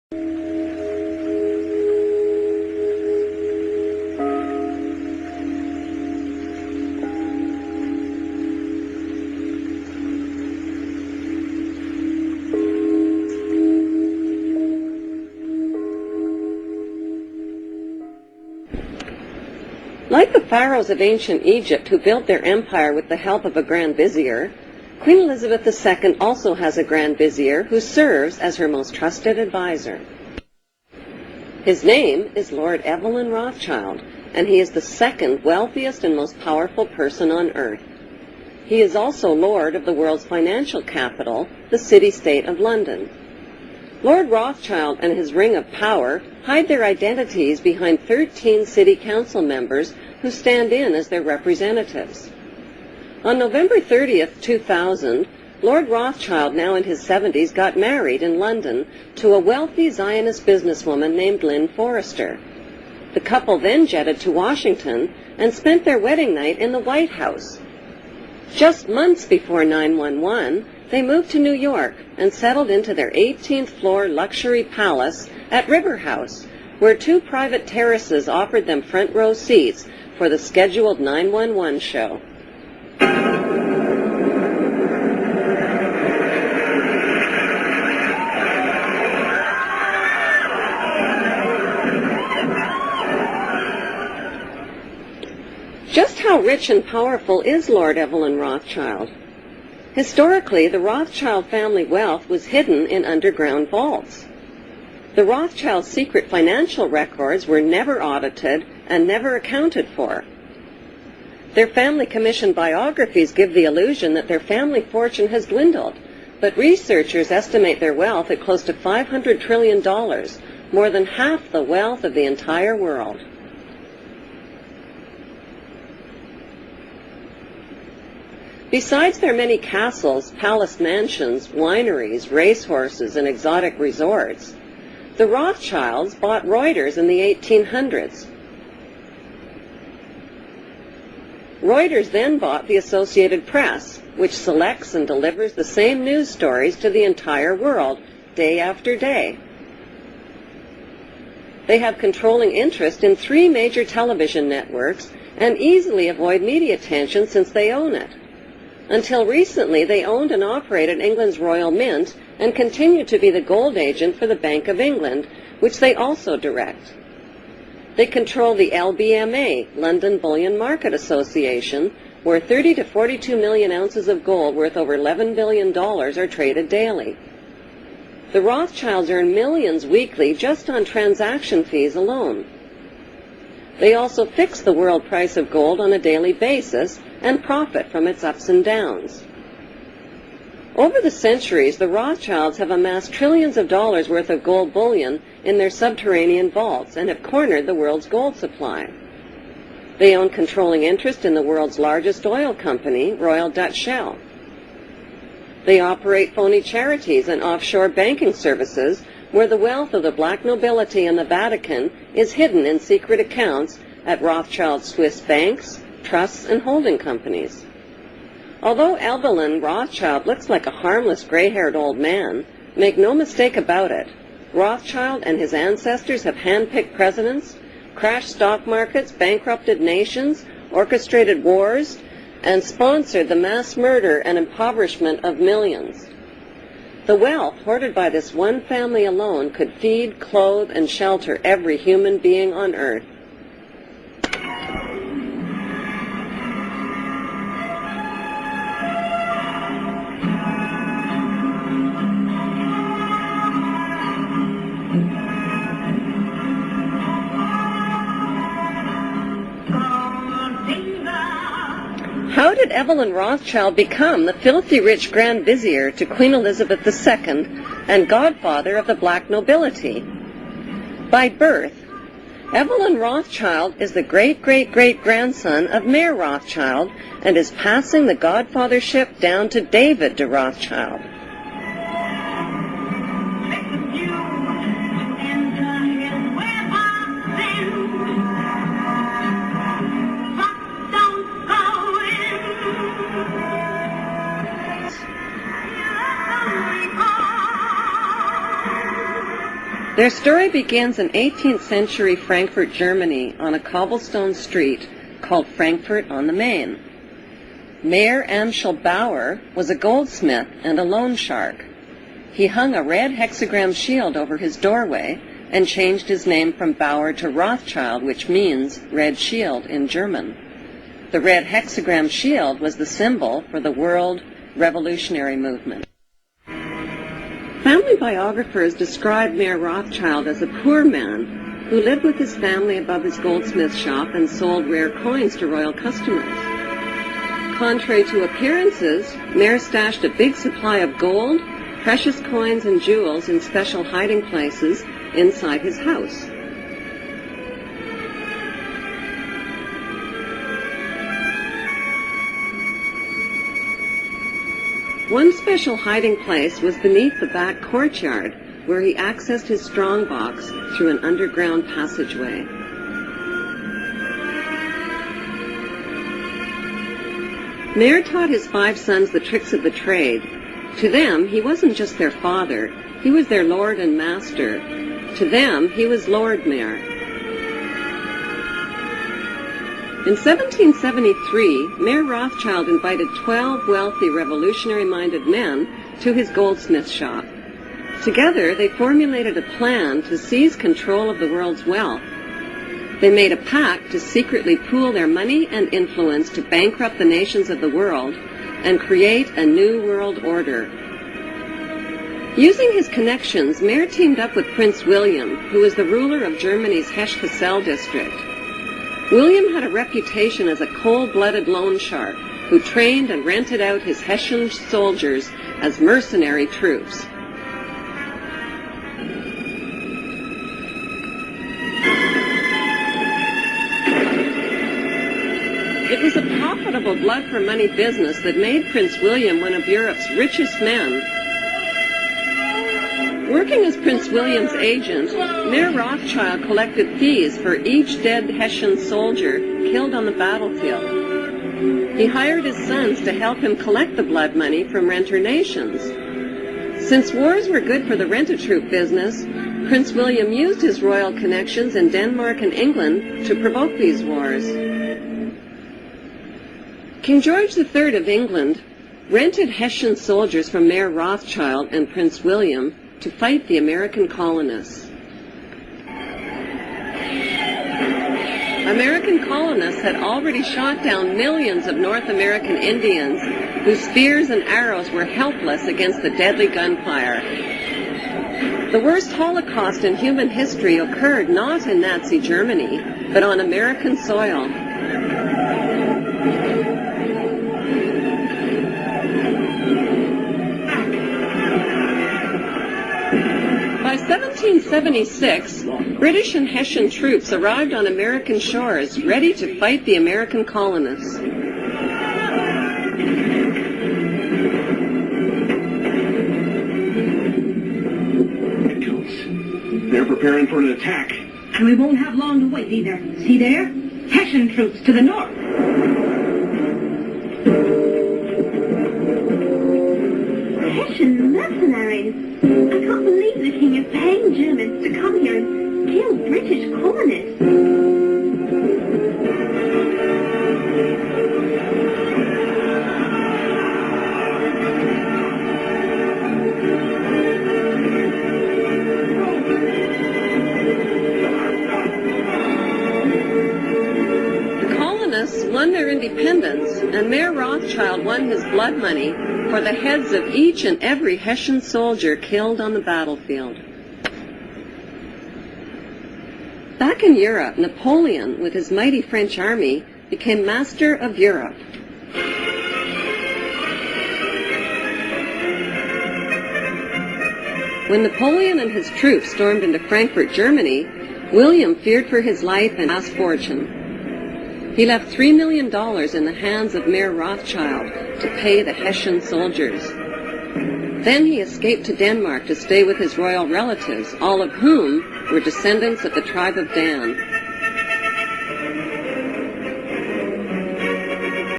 Like the pharaohs of ancient Egypt who built their empire with the help of a grand vizier, Queen Elizabeth II also has a grand vizier who serves as her most trusted advisor. His name is Lord Evelyn Rothschild, and he is the second wealthiest and most powerful person on earth. He is also Lord of the world's financial capital, the city-state of London. Lord Rothschild and his ring of power hide their identities behind 13 city council members who stand in as their representatives. On November 30th, 2000, Lord Rothschild, now in his 70s, got married in London to a wealthy Zionist businesswoman named Lynn Forrester. The couple then jetted to Washington and spent their wedding night in the White House. Just months before 9/11, they moved to New York and settled into their 18th floor luxury palace at River House, where 2 private terraces offered them front row seats for the scheduled 911 show. Just how rich and powerful is Lord Evelyn Rothschild? Historically, the Rothschild family wealth was hidden in underground vaults. The Rothschild secret financial records were never audited and never accounted for. Their family commissioned biographies give the illusion that their family fortune has dwindled, but researchers estimate their wealth at close to $500 trillion, more than half the wealth of the entire world. Besides their many castles, palace mansions, wineries, racehorses, and exotic resorts, the Rothschilds bought Reuters in the 1800s. Reuters then bought the Associated Press, which selects and delivers the same news stories to the entire world, day after day. They have controlling interest in 3 major television networks and easily avoid media attention since they own it. Until recently, they owned and operated England's Royal Mint and continue to be the gold agent for the Bank of England, which they also direct. They control the LBMA, London Bullion Market Association, where 30 to 42 million ounces of gold worth over $11 billion are traded daily. The Rothschilds earn millions weekly just on transaction fees alone. They also fix the world price of gold on a daily basis and profit from its ups and downs. Over the centuries, the Rothschilds have amassed trillions of dollars worth of gold bullion in their subterranean vaults and have cornered the world's gold supply. They own controlling interest in the world's largest oil company, Royal Dutch Shell. They operate phony charities and offshore banking services where the wealth of the black nobility and the Vatican is hidden in secret accounts at Rothschild Swiss banks, trusts, and holding companies. Although Evelyn Rothschild looks like a harmless gray-haired old man, make no mistake about it, Rothschild and his ancestors have handpicked presidents, crashed stock markets, bankrupted nations, orchestrated wars, and sponsored the mass murder and impoverishment of millions. The wealth hoarded by this one family alone could feed, clothe, and shelter every human being on earth. How did Evelyn Rothschild become the filthy rich Grand Vizier to Queen Elizabeth II and godfather of the black nobility? By birth, Evelyn Rothschild is the great-great-great-grandson of Mayor Rothschild and is passing the godfathership down to David de Rothschild. Their story begins in 18th century Frankfurt, Germany, on a cobblestone street called Frankfurt on the Main. Mayor Amschel Bauer was a goldsmith and a loan shark. He hung a red hexagram shield over his doorway and changed his name from Bauer to Rothschild, which means red shield in German. The red hexagram shield was the symbol for the world revolutionary movement. Family biographers describe Mayor Rothschild as a poor man who lived with his family above his goldsmith shop and sold rare coins to royal customers. Contrary to appearances, Mayor stashed a big supply of gold, precious coins, and jewels in special hiding places inside his house. One special hiding place was beneath the back courtyard, where he accessed his strongbox through an underground passageway. Mayor taught his 5 sons the tricks of the trade. To them, he wasn't just their father, he was their lord and master. To them, he was Lord Mayor. In 1773, Mayor Rothschild invited 12 wealthy, revolutionary-minded men to his goldsmith shop. Together, they formulated a plan to seize control of the world's wealth. They made a pact to secretly pool their money and influence to bankrupt the nations of the world and create a new world order. Using his connections, Mayer teamed up with Prince William, who was the ruler of Germany's Hesse-Kassel district. William had a reputation as a cold-blooded loan shark who trained and rented out his Hessian soldiers as mercenary troops. It was a profitable blood-for-money business that made Prince William one of Europe's richest men. Working as Prince William's agent, Mayor Rothschild collected fees for each dead Hessian soldier killed on the battlefield. He hired his sons to help him collect the blood money from renter nations. Since wars were good for the rent-a-troop business, Prince William used his royal connections in Denmark and England to provoke these wars. King George III of England rented Hessian soldiers from Mayor Rothschild and Prince William to fight the American colonists. American colonists had already shot down millions of North American Indians whose spears and arrows were helpless against the deadly gunfire. The worst Holocaust in human history occurred not in Nazi Germany, but on American soil. By 1776, British and Hessian troops arrived on American shores, ready to fight the American colonists. They're preparing for an attack. And we won't have long to wait either. See there? Hessian troops to the north. Hessian mercenaries. I can't believe the king is paying Germans to come here and kill British colonists. The colonists won their independence, and Mayor Rothschild won his blood money for the heads of each and every Hessian soldier killed on the battlefield. Back in Europe, Napoleon, with his mighty French army, became master of Europe. When Napoleon and his troops stormed into Frankfurt, Germany, William feared for his life and vast fortune. He left $3 million in the hands of Mayor Rothschild to pay the Hessian soldiers. Then he escaped to Denmark to stay with his royal relatives, all of whom were descendants of the tribe of Dan.